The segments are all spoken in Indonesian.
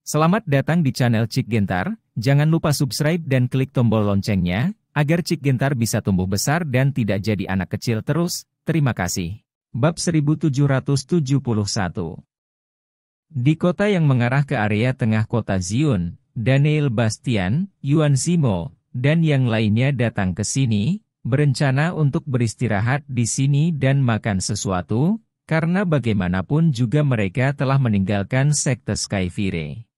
Selamat datang di channel Cik Gentar, jangan lupa subscribe dan klik tombol loncengnya, agar Cik Gentar bisa tumbuh besar dan tidak jadi anak kecil terus, terima kasih. Bab 1771. Di kota yang mengarah ke area tengah kota Zion, Daniel Bastian, Yuan Zimo, dan yang lainnya datang ke sini, berencana untuk beristirahat di sini dan makan sesuatu, karena bagaimanapun juga mereka telah meninggalkan sekte Skyfire.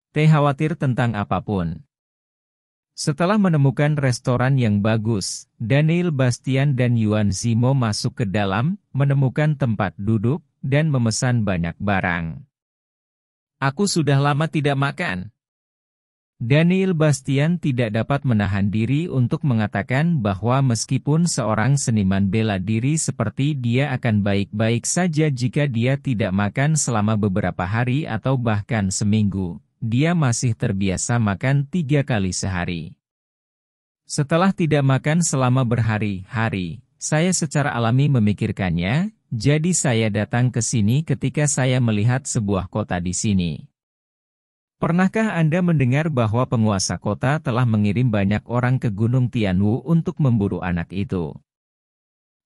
Khawatir tentang apapun. Setelah menemukan restoran yang bagus, Daniel Bastian dan Yuan Zimo masuk ke dalam, menemukan tempat duduk, dan memesan banyak barang. Aku sudah lama tidak makan. Daniel Bastian tidak dapat menahan diri untuk mengatakan bahwa meskipun seorang seniman bela diri seperti dia akan baik-baik saja jika dia tidak makan selama beberapa hari atau bahkan seminggu. Dia masih terbiasa makan 3 kali sehari. Setelah tidak makan selama berhari-hari, saya secara alami memikirkannya, jadi saya datang ke sini ketika saya melihat sebuah kota di sini. Pernahkah Anda mendengar bahwa penguasa kota telah mengirim banyak orang ke Gunung Tianwu untuk memburu anak itu?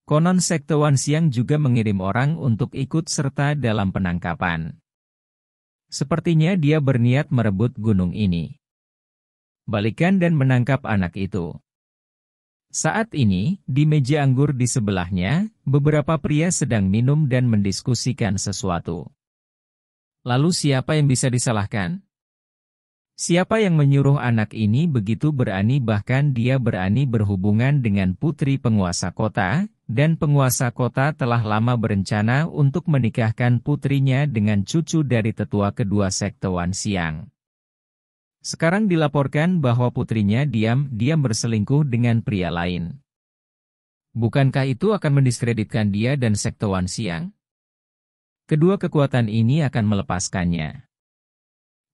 Konon sekte Wanxiang juga mengirim orang untuk ikut serta dalam penangkapan. Sepertinya dia berniat merebut gunung ini. Balikan dan menangkap anak itu. Saat ini, di meja anggur di sebelahnya, beberapa pria sedang minum dan mendiskusikan sesuatu. Lalu siapa yang bisa disalahkan? Siapa yang menyuruh anak ini begitu berani bahkan dia berani berhubungan dengan putri penguasa kota? Dan penguasa kota telah lama berencana untuk menikahkan putrinya dengan cucu dari tetua kedua sekte Wanxiang. Sekarang dilaporkan bahwa putrinya diam-diam berselingkuh dengan pria lain. Bukankah itu akan mendiskreditkan dia dan sekte Wanxiang? Kedua kekuatan ini akan melepaskannya.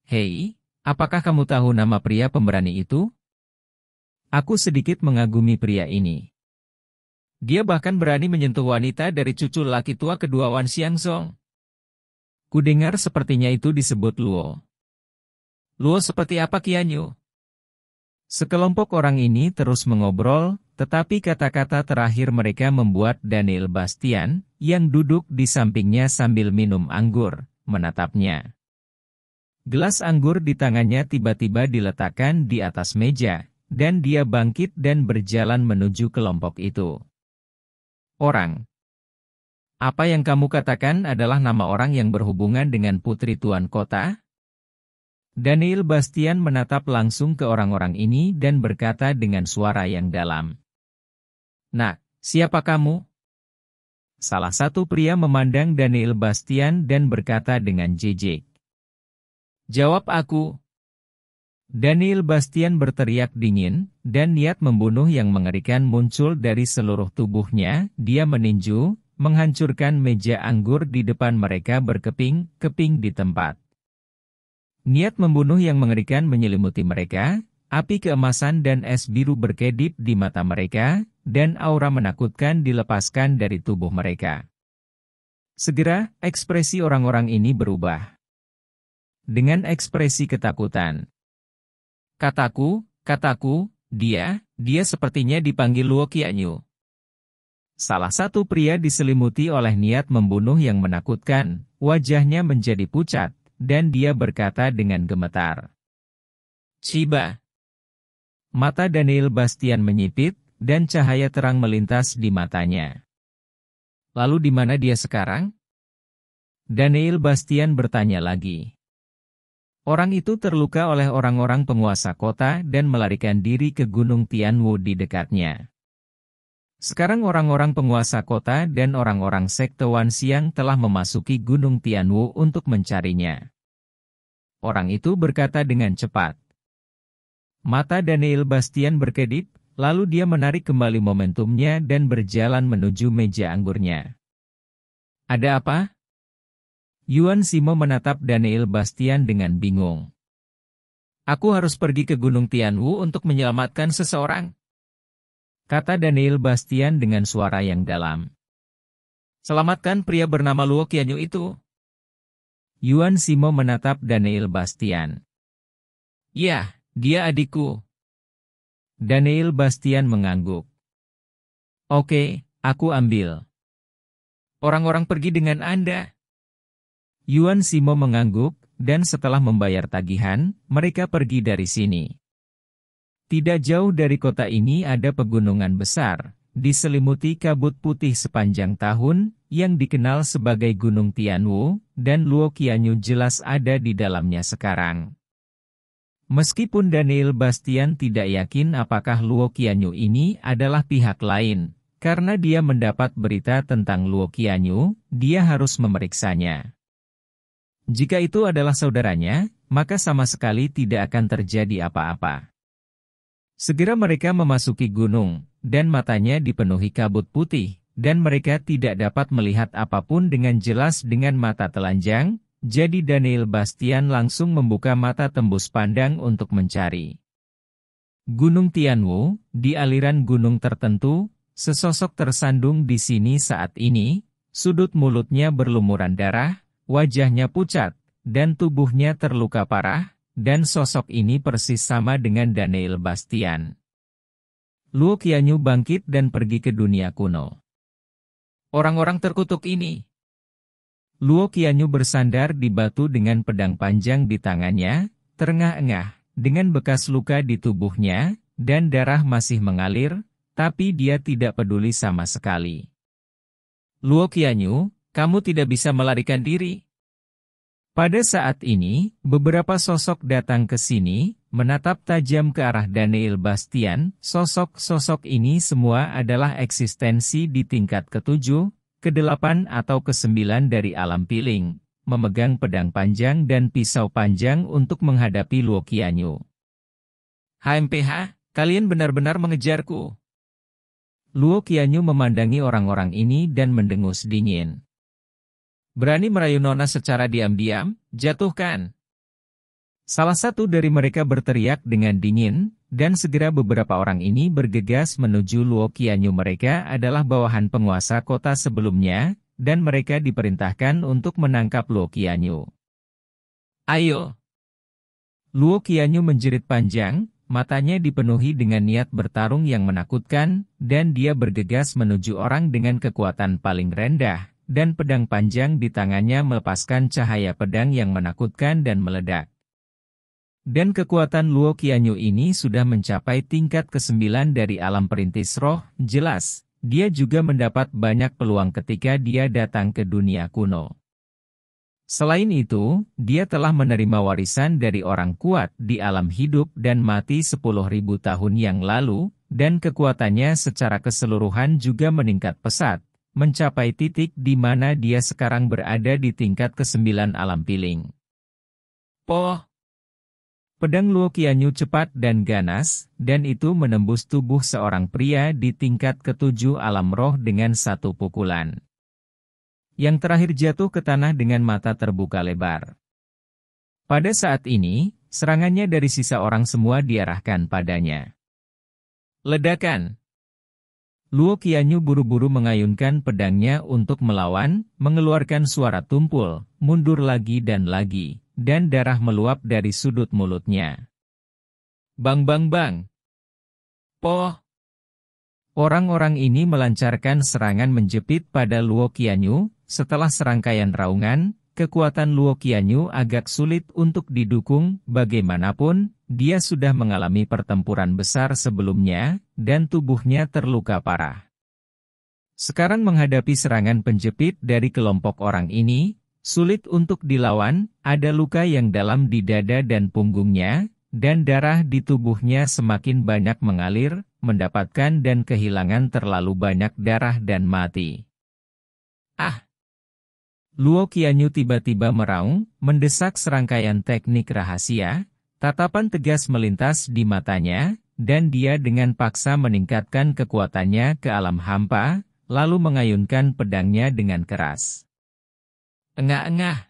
Hei, apakah kamu tahu nama pria pemberani itu? Aku sedikit mengagumi pria ini. Dia bahkan berani menyentuh wanita dari cucu laki tua kedua Wanxiang Song. Kudengar sepertinya itu disebut Luo. Luo seperti apa Qianyu? Sekelompok orang ini terus mengobrol, tetapi kata-kata terakhir mereka membuat Daniel Bastian, yang duduk di sampingnya sambil minum anggur, menatapnya. Gelas anggur di tangannya tiba-tiba diletakkan di atas meja, dan dia bangkit dan berjalan menuju kelompok itu. Orang. Apa yang kamu katakan adalah nama orang yang berhubungan dengan putri tuan kota? Daniel Bastian menatap langsung ke orang-orang ini dan berkata dengan suara yang dalam. Nak, siapa kamu? Salah satu pria memandang Daniel Bastian dan berkata dengan jijik. Jawab aku. Daniel Bastian berteriak dingin, dan niat membunuh yang mengerikan muncul dari seluruh tubuhnya. Dia meninju, menghancurkan meja anggur di depan mereka berkeping-keping di tempat. Niat membunuh yang mengerikan menyelimuti mereka, api keemasan dan es biru berkedip di mata mereka, dan aura menakutkan dilepaskan dari tubuh mereka. Segera, ekspresi orang-orang ini berubah. Dengan ekspresi ketakutan. Kataku, dia sepertinya dipanggil Luo Qianyu. Salah satu pria diselimuti oleh niat membunuh yang menakutkan, wajahnya menjadi pucat, dan dia berkata dengan gemetar. Ciba. Mata Daniel Bastian menyipit, dan cahaya terang melintas di matanya. Lalu di mana dia sekarang? Daniel Bastian bertanya lagi. Orang itu terluka oleh orang-orang penguasa kota dan melarikan diri ke Gunung Tianwu di dekatnya. Sekarang orang-orang penguasa kota dan orang-orang sekte Wanxiang telah memasuki Gunung Tianwu untuk mencarinya. Orang itu berkata dengan cepat. Mata Daniel Bastian berkedip, lalu dia menarik kembali momentumnya dan berjalan menuju meja anggurnya. Ada apa? Yuan Zimo menatap Daniel Bastian dengan bingung. Aku harus pergi ke Gunung Tianwu untuk menyelamatkan seseorang. Kata Daniel Bastian dengan suara yang dalam. Selamatkan pria bernama Luo Qianyu itu. Yuan Simo menatap Daniel Bastian. Ya, dia adikku. Daniel Bastian mengangguk. Oke, aku ambil. Orang-orang pergi dengan Anda. Yuan Simo mengangguk, dan setelah membayar tagihan, mereka pergi dari sini. Tidak jauh dari kota ini ada pegunungan besar, diselimuti kabut putih sepanjang tahun, yang dikenal sebagai Gunung Tianwu, dan Luo Qianyu jelas ada di dalamnya sekarang. Meskipun Daniel Bastian tidak yakin apakah Luo Qianyu ini adalah pihak lain, karena dia mendapat berita tentang Luo Qianyu, dia harus memeriksanya. Jika itu adalah saudaranya, maka sama sekali tidak akan terjadi apa-apa. Segera mereka memasuki gunung, dan matanya dipenuhi kabut putih, dan mereka tidak dapat melihat apapun dengan jelas dengan mata telanjang, jadi Daniel Bastian langsung membuka mata tembus pandang untuk mencari. Gunung Tianwu, di aliran gunung tertentu, sesosok tersandung di sini saat ini, sudut mulutnya berlumuran darah, wajahnya pucat, dan tubuhnya terluka parah, dan sosok ini persis sama dengan Daniel Bastian. Luo Qianyu bangkit dan pergi ke dunia kuno. Orang-orang terkutuk ini. Luo Qianyu bersandar di batu dengan pedang panjang di tangannya, terengah-engah, dengan bekas luka di tubuhnya, dan darah masih mengalir, tapi dia tidak peduli sama sekali. Luo Qianyu, kamu tidak bisa melarikan diri. Pada saat ini, beberapa sosok datang ke sini, menatap tajam ke arah Daniel Bastian. Sosok-sosok ini semua adalah eksistensi di tingkat ke-7, ke-8 atau ke-9 dari alam piling, memegang pedang panjang dan pisau panjang untuk menghadapi Luo Qianyu. HMPH, kalian benar-benar mengejarku. Luo Qianyu memandangi orang-orang ini dan mendengus dingin. Berani merayu Nona secara diam-diam, jatuhkan. Salah satu dari mereka berteriak dengan dingin, dan segera beberapa orang ini bergegas menuju Luo Qianyu. Mereka adalah bawahan penguasa kota sebelumnya, dan mereka diperintahkan untuk menangkap Luo Qianyu. Ayo! Luo Qianyu menjerit panjang, matanya dipenuhi dengan niat bertarung yang menakutkan, dan dia bergegas menuju orang dengan kekuatan paling rendah. Dan pedang panjang di tangannya melepaskan cahaya pedang yang menakutkan dan meledak. Dan kekuatan Luo Qianyu ini sudah mencapai tingkat ke-9 dari alam perintis roh, jelas, dia juga mendapat banyak peluang ketika dia datang ke dunia kuno. Selain itu, dia telah menerima warisan dari orang kuat di alam hidup dan mati 10.000 tahun yang lalu, dan kekuatannya secara keseluruhan juga meningkat pesat. Mencapai titik di mana dia sekarang berada di tingkat ke-9 alam piling. Poh! Pedang Luo Qianyu cepat dan ganas, dan itu menembus tubuh seorang pria di tingkat ke-7 alam roh dengan satu pukulan. Yang terakhir jatuh ke tanah dengan mata terbuka lebar. Pada saat ini, serangannya dari sisa orang semua diarahkan padanya. Ledakan! Luo Qianyu buru-buru mengayunkan pedangnya untuk melawan, mengeluarkan suara tumpul, mundur lagi, dan darah meluap dari sudut mulutnya. Bang bang bang! Poh! Orang-orang ini melancarkan serangan menjepit pada Luo Qianyu. Setelah serangkaian raungan, kekuatan Luo Qianyu agak sulit untuk didukung. Bagaimanapun, dia sudah mengalami pertempuran besar sebelumnya, dan tubuhnya terluka parah. Sekarang menghadapi serangan penjepit dari kelompok orang ini, sulit untuk dilawan, ada luka yang dalam di dada dan punggungnya, dan darah di tubuhnya semakin banyak mengalir, mendapatkan dan kehilangan terlalu banyak darah dan mati. Ah! Luo Qianyu tiba-tiba meraung, mendesak serangkaian teknik rahasia. Tatapan tegas melintas di matanya, dan dia dengan paksa meningkatkan kekuatannya ke alam hampa, lalu mengayunkan pedangnya dengan keras. Engah-engah.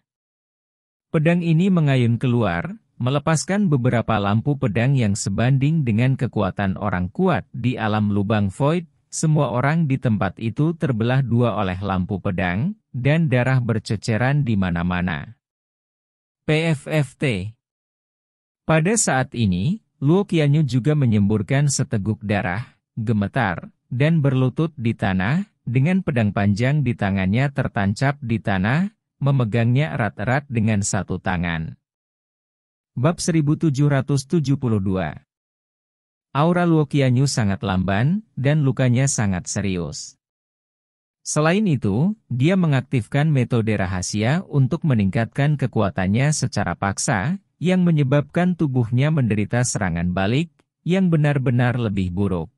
Pedang ini mengayun keluar, melepaskan beberapa lampu pedang yang sebanding dengan kekuatan orang kuat di alam lubang void. Semua orang di tempat itu terbelah dua oleh lampu pedang, dan darah berceceran di mana-mana. PFFT. Pada saat ini, Luo Qianyu juga menyemburkan seteguk darah, gemetar, dan berlutut di tanah, dengan pedang panjang di tangannya tertancap di tanah, memegangnya erat-erat dengan satu tangan. Bab 1772. Aura Luo Qianyu sangat lamban, dan lukanya sangat serius. Selain itu, dia mengaktifkan metode rahasia untuk meningkatkan kekuatannya secara paksa, yang menyebabkan tubuhnya menderita serangan balik, yang benar-benar lebih buruk.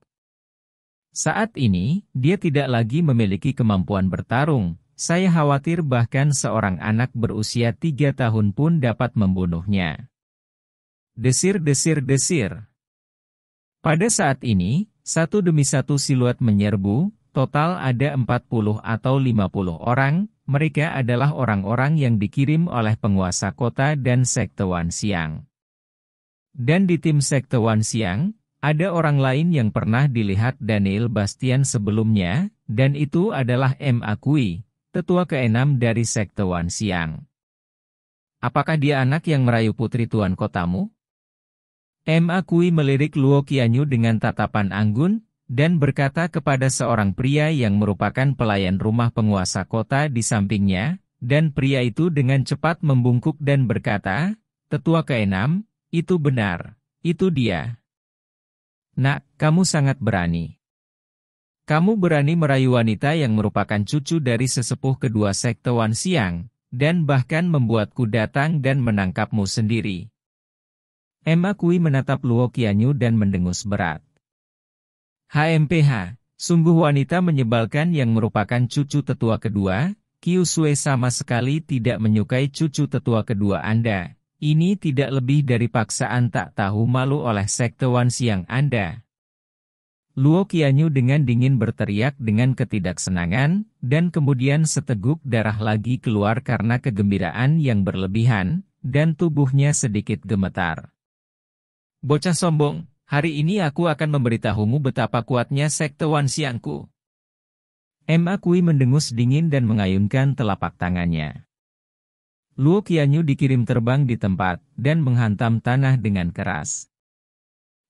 Saat ini, dia tidak lagi memiliki kemampuan bertarung. Saya khawatir bahkan seorang anak berusia 3 tahun pun dapat membunuhnya. Desir-desir-desir. Pada saat ini, satu demi satu siluet menyerbu, total ada 40 atau 50 orang, mereka adalah orang-orang yang dikirim oleh penguasa kota dan Sekte Wanxiang. Dan di tim Sekte Wanxiang, ada orang lain yang pernah dilihat Daniel Bastian sebelumnya, dan itu adalah Ma Kui, tetua ke-6 dari Sekte Wanxiang. Apakah dia anak yang merayu putri tuan kotamu? Ma Kui melirik Luo Qianyu dengan tatapan anggun, dan berkata kepada seorang pria yang merupakan pelayan rumah penguasa kota di sampingnya, dan pria itu dengan cepat membungkuk dan berkata, "Tetua ke-6, itu benar, itu dia. Nak, kamu sangat berani. Kamu berani merayu wanita yang merupakan cucu dari sesepuh kedua Sekte Wanxiang, dan bahkan membuatku datang dan menangkapmu sendiri." Ma Kui menatap Luo Qianyu dan mendengus berat. HMPH, sungguh wanita menyebalkan yang merupakan cucu tetua kedua. Qiu Sui sama sekali tidak menyukai cucu tetua kedua Anda. Ini tidak lebih dari paksaan tak tahu malu oleh Sekte Wanxiang Anda. Luo Qianyu dengan dingin berteriak dengan ketidaksenangan, dan kemudian seteguk darah lagi keluar karena kegembiraan yang berlebihan, dan tubuhnya sedikit gemetar. Bocah sombong! Hari ini aku akan memberitahumu betapa kuatnya Sekte Wanxiangku. Ma Kui mendengus dingin dan mengayunkan telapak tangannya. Luo Qianyu dikirim terbang di tempat, dan menghantam tanah dengan keras.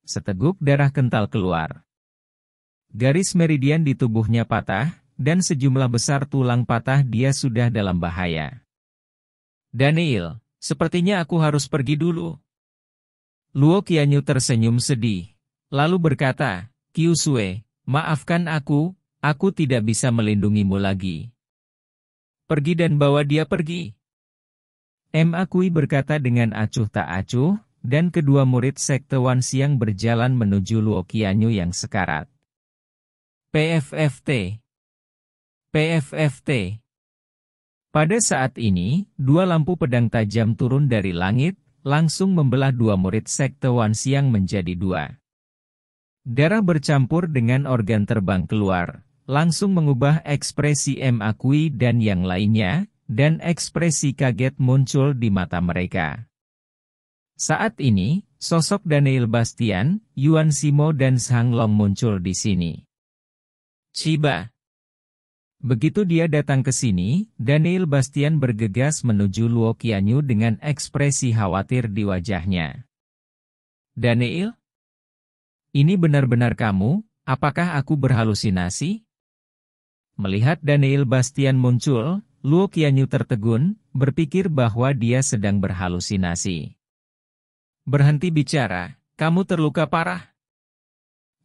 Seteguk darah kental keluar. Garis meridian di tubuhnya patah, dan sejumlah besar tulang patah. Dia sudah dalam bahaya. Daniel, sepertinya aku harus pergi dulu. Luo Qianyu tersenyum sedih, lalu berkata, "Qiu Sui, maafkan aku tidak bisa melindungimu lagi. Pergi dan bawa dia pergi." Ma Kui berkata dengan acuh tak acuh, dan kedua murid Sekte Wanxiang berjalan menuju Luo Qianyu yang sekarat. PFFT. PFFT. Pada saat ini, dua lampu pedang tajam turun dari langit, langsung membelah dua murid Sekte Wanxiang menjadi dua. Darah bercampur dengan organ terbang keluar, langsung mengubah ekspresi Ma Kui dan yang lainnya, dan ekspresi kaget muncul di mata mereka. Saat ini, sosok Daniel Bastian, Yuan Simo dan Zhang Long muncul di sini. Ciba. Begitu dia datang ke sini, Daniel Bastian bergegas menuju Luo Qianyu dengan ekspresi khawatir di wajahnya. "Daniel? Ini benar-benar kamu? Apakah aku berhalusinasi?" Melihat Daniel Bastian muncul, Luo Qianyu tertegun, berpikir bahwa dia sedang berhalusinasi. "Berhenti bicara, kamu terluka parah,"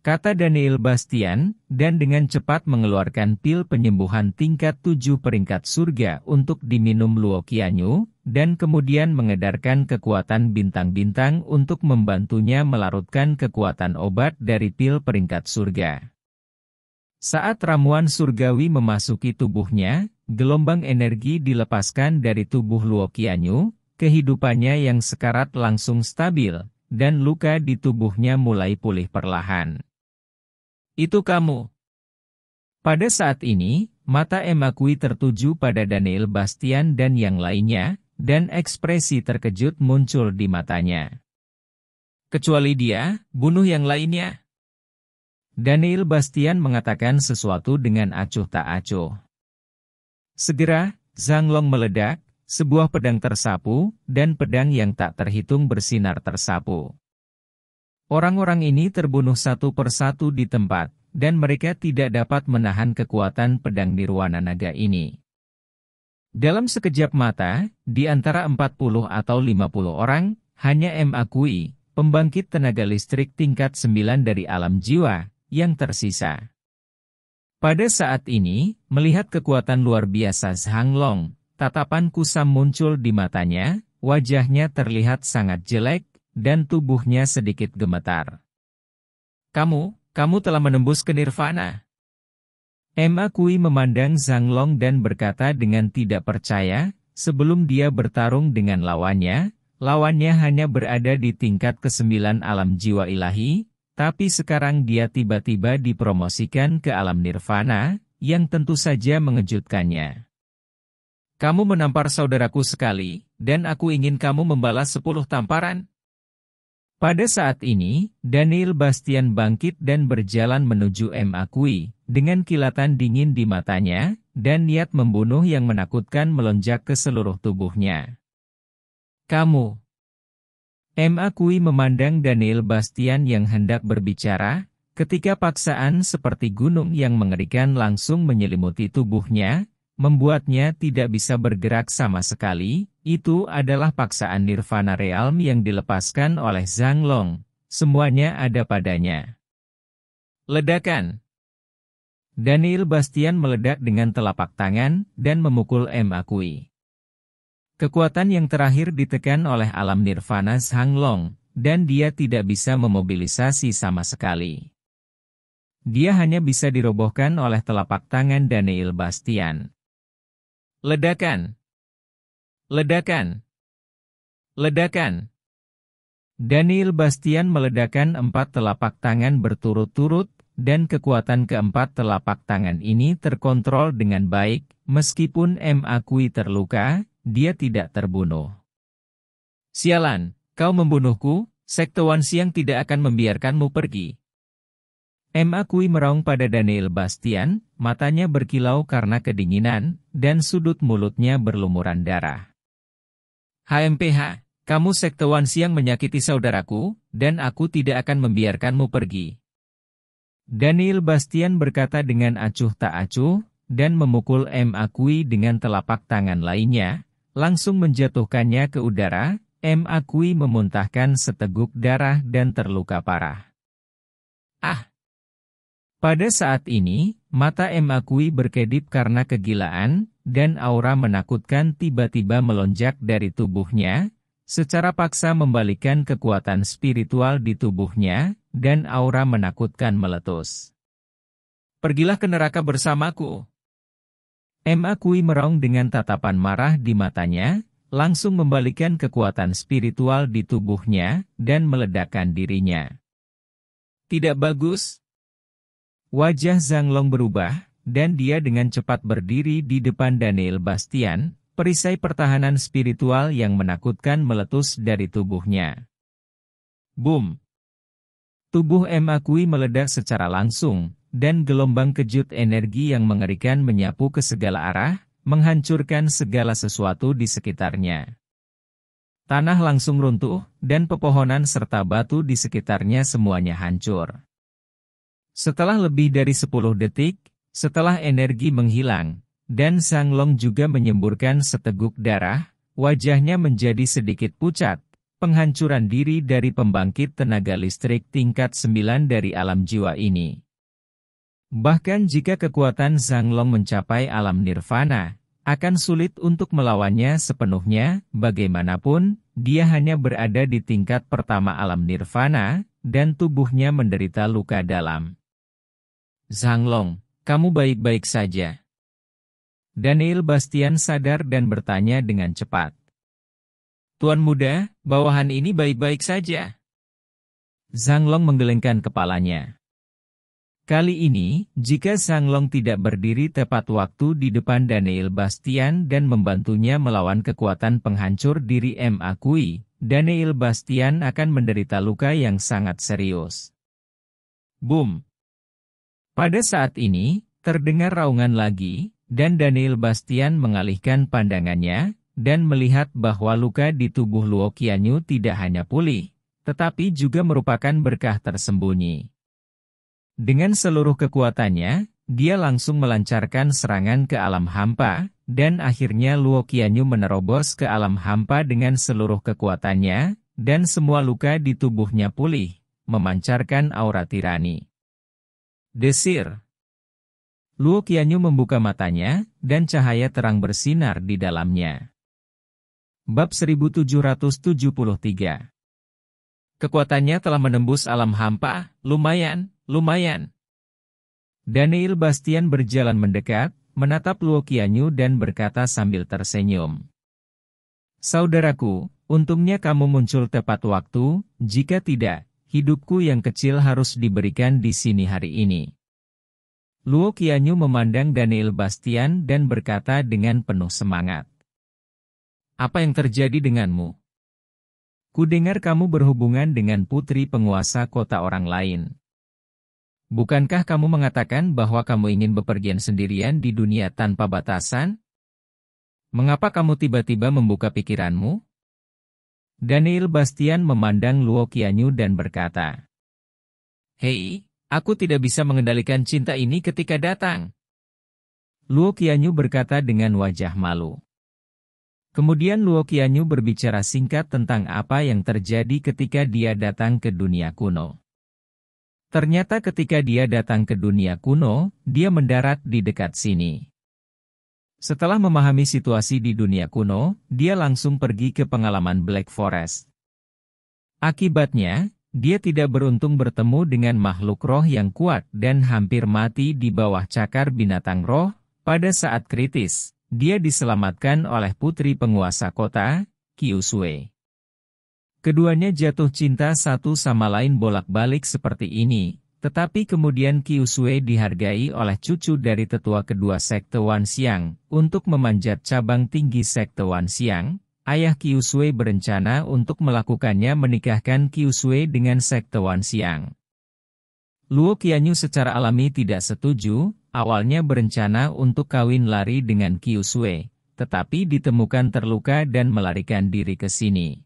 kata Daniel Bastian, dan dengan cepat mengeluarkan pil penyembuhan tingkat 7 peringkat surga untuk diminum Luo Qianyu, dan kemudian mengedarkan kekuatan bintang-bintang untuk membantunya melarutkan kekuatan obat dari pil peringkat surga. Saat ramuan surgawi memasuki tubuhnya, gelombang energi dilepaskan dari tubuh Luo Qianyu, kehidupannya yang sekarat langsung stabil, dan luka di tubuhnya mulai pulih perlahan. "Itu kamu." Pada saat ini, mata Ma Kui tertuju pada Daniel Bastian dan yang lainnya, dan ekspresi terkejut muncul di matanya. "Kecuali dia, bunuh yang lainnya." Daniel Bastian mengatakan sesuatu dengan acuh tak acuh. Segera, Zhang Long meledak, sebuah pedang tersapu, dan pedang yang tak terhitung bersinar tersapu. Orang-orang ini terbunuh satu persatu di tempat, dan mereka tidak dapat menahan kekuatan pedang nirwana naga ini. Dalam sekejap mata, di antara 40 atau 50 orang, hanya Kui, pembangkit tenaga listrik tingkat 9 dari alam jiwa, yang tersisa. Pada saat ini, melihat kekuatan luar biasa Zhang Long, tatapan kusam muncul di matanya, wajahnya terlihat sangat jelek, dan tubuhnya sedikit gemetar. Kamu telah menembus ke nirvana. Kui memandang Zhang Long dan berkata dengan tidak percaya, sebelum dia bertarung dengan lawannya hanya berada di tingkat ke-9 alam jiwa ilahi, tapi sekarang dia tiba-tiba dipromosikan ke alam nirvana, yang tentu saja mengejutkannya. Kamu menampar saudaraku sekali, dan aku ingin kamu membalas 10 tamparan. Pada saat ini, Daniel Bastian bangkit dan berjalan menuju Kui, dengan kilatan dingin di matanya, dan niat membunuh yang menakutkan melonjak ke seluruh tubuhnya. Kamu. Kui memandang Daniel Bastian yang hendak berbicara, ketika paksaan seperti gunung yang mengerikan langsung menyelimuti tubuhnya, membuatnya tidak bisa bergerak sama sekali. Itu adalah paksaan nirvana realm yang dilepaskan oleh Zhang Long. Semuanya ada padanya. Ledakan. Daniel Bastian meledak dengan telapak tangan, dan memukul Kui. Kekuatan yang terakhir ditekan oleh alam nirvana Zhang Long, dan dia tidak bisa memobilisasi sama sekali. Dia hanya bisa dirobohkan oleh telapak tangan Daniel Bastian. Ledakan. Ledakan. Ledakan. Daniel Bastian meledakkan 4 telapak tangan berturut-turut, dan kekuatan keempat telapak tangan ini terkontrol dengan baik, meskipun Kui terluka, dia tidak terbunuh. Sialan, kau membunuhku, Sekte Wan Xiang tidak akan membiarkanmu pergi. Kui meraung pada Daniel Bastian, matanya berkilau karena kedinginan, dan sudut mulutnya berlumuran darah. HMPH, kamu Sekte Wan Xiang menyakiti saudaraku, dan aku tidak akan membiarkanmu pergi. Daniel Bastian berkata dengan acuh tak acuh, dan memukul Kui dengan telapak tangan lainnya, langsung menjatuhkannya ke udara. Kui memuntahkan seteguk darah dan terluka parah. Ah! Pada saat ini, mata Kui berkedip karena kegilaan, dan aura menakutkan tiba-tiba melonjak dari tubuhnya, secara paksa membalikkan kekuatan spiritual di tubuhnya, dan aura menakutkan meletus. Pergilah ke neraka bersamaku. Kui meraung dengan tatapan marah di matanya, langsung membalikkan kekuatan spiritual di tubuhnya, dan meledakkan dirinya. Tidak bagus. Wajah Zhang Long berubah, dan dia dengan cepat berdiri di depan Daniel Bastian, perisai pertahanan spiritual yang menakutkan meletus dari tubuhnya. Boom! Tubuh Kui meledak secara langsung, dan gelombang kejut energi yang mengerikan menyapu ke segala arah, menghancurkan segala sesuatu di sekitarnya. Tanah langsung runtuh, dan pepohonan serta batu di sekitarnya semuanya hancur. Setelah lebih dari 10 detik, setelah energi menghilang, dan Zhang Long juga menyemburkan seteguk darah, wajahnya menjadi sedikit pucat, penghancuran diri dari pembangkit tenaga listrik tingkat 9 dari alam jiwa ini. Bahkan jika kekuatan Zhang Long mencapai alam nirvana, akan sulit untuk melawannya sepenuhnya, bagaimanapun, dia hanya berada di tingkat pertama alam nirvana, dan tubuhnya menderita luka dalam. Zhang Long, kamu baik-baik saja? Daniel Bastian sadar dan bertanya dengan cepat. Tuan muda, bawahan ini baik-baik saja. Zhang Long menggelengkan kepalanya. Kali ini, jika Zhang Long tidak berdiri tepat waktu di depan Daniel Bastian dan membantunya melawan kekuatan penghancur diri Kui, Daniel Bastian akan menderita luka yang sangat serius. Boom! Pada saat ini, terdengar raungan lagi, dan Daniel Bastian mengalihkan pandangannya, dan melihat bahwa luka di tubuh Luo Qianyu tidak hanya pulih, tetapi juga merupakan berkah tersembunyi. Dengan seluruh kekuatannya, dia langsung melancarkan serangan ke alam hampa, dan akhirnya Luo Qianyu menerobos ke alam hampa dengan seluruh kekuatannya, dan semua luka di tubuhnya pulih, memancarkan aura tirani. Desir. Luo Qianyu membuka matanya, dan cahaya terang bersinar di dalamnya. Bab 1773. Kekuatannya telah menembus alam hampa, lumayan. Daniel Bastian berjalan mendekat, menatap Luo Qianyu dan berkata sambil tersenyum. Saudaraku, untungnya kamu muncul tepat waktu, jika tidak, hidupku yang kecil harus diberikan di sini hari ini. Luo Qianyu memandang Daniel Bastian dan berkata dengan penuh semangat. Apa yang terjadi denganmu? Kudengar kamu berhubungan dengan putri penguasa kota orang lain. Bukankah kamu mengatakan bahwa kamu ingin bepergian sendirian di dunia tanpa batasan? Mengapa kamu tiba-tiba membuka pikiranmu? Daniel Bastian memandang Luo Qianyu dan berkata, Hei, aku tidak bisa mengendalikan cinta ini ketika datang. Luo Qianyu berkata dengan wajah malu. Kemudian Luo Qianyu berbicara singkat tentang apa yang terjadi ketika dia datang ke dunia kuno. Ternyata ketika dia datang ke dunia kuno, dia mendarat di dekat sini. Setelah memahami situasi di dunia kuno, dia langsung pergi ke pengalaman Black Forest. Akibatnya, dia tidak beruntung bertemu dengan makhluk roh yang kuat dan hampir mati di bawah cakar binatang roh. Pada saat kritis, dia diselamatkan oleh putri penguasa kota, Qiu Sui. Keduanya jatuh cinta satu sama lain bolak-balik seperti ini, tetapi kemudian Qiu Sui dihargai oleh cucu dari tetua kedua sekte Wanxiang, untuk memanjat cabang tinggi sekte Wanxiang. Ayah Qiu Sui berencana untuk melakukannya menikahkan Qiu Sui dengan sekte Wanxiang. Luo Qianyu secara alami tidak setuju, awalnya berencana untuk kawin lari dengan Qiu Sui, tetapi ditemukan terluka dan melarikan diri ke sini.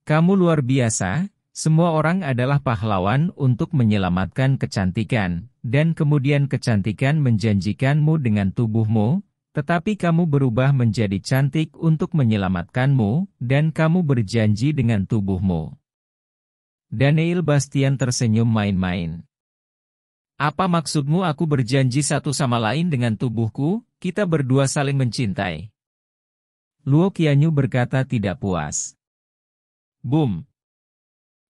Kamu luar biasa, semua orang adalah pahlawan untuk menyelamatkan kecantikan, dan kemudian kecantikan menjanjikanmu dengan tubuhmu, tetapi kamu berubah menjadi cantik untuk menyelamatkanmu, dan kamu berjanji dengan tubuhmu. Daniel Bastian tersenyum main-main. Apa maksudmu aku berjanji satu sama lain dengan tubuhku, kita berdua saling mencintai? Luo Qianyu berkata tidak puas. Boom!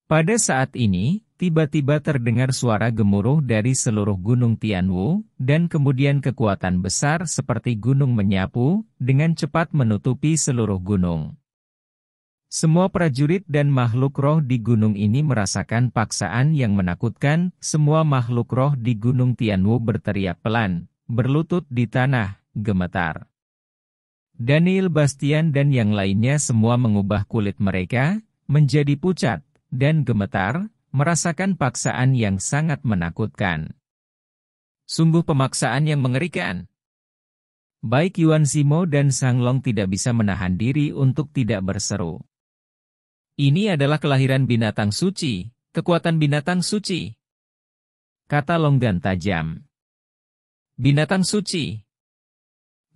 Pada saat ini, tiba-tiba terdengar suara gemuruh dari seluruh gunung Tianwu, dan kemudian kekuatan besar seperti gunung menyapu, dengan cepat menutupi seluruh gunung. Semua prajurit dan makhluk roh di gunung ini merasakan paksaan yang menakutkan. Semua makhluk roh di gunung Tianwu berteriak pelan, berlutut di tanah, gemetar. Daniel Bastian dan yang lainnya semua mengubah kulit mereka menjadi pucat dan gemetar, merasakan paksaan yang sangat menakutkan. Sungguh pemaksaan yang mengerikan. Baik Yuan Zimo dan Sang Long tidak bisa menahan diri untuk tidak berseru. Ini adalah kelahiran binatang suci, kekuatan binatang suci. Kata Longgan tajam. Binatang suci.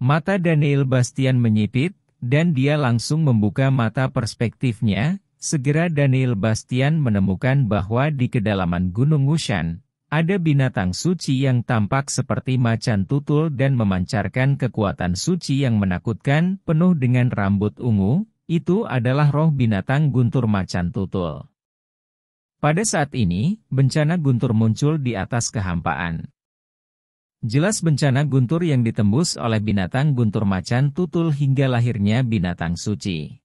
Mata Daniel Bastian menyipit, dan dia langsung membuka mata perspektifnya. Segera Daniel Bastian menemukan bahwa di kedalaman Gunung Wushan, ada binatang suci yang tampak seperti macan tutul dan memancarkan kekuatan suci yang menakutkan, penuh dengan rambut ungu. Itu adalah roh binatang guntur macan tutul. Pada saat ini, bencana guntur muncul di atas kehampaan. Jelas bencana guntur yang ditembus oleh binatang guntur macan tutul hingga lahirnya binatang suci.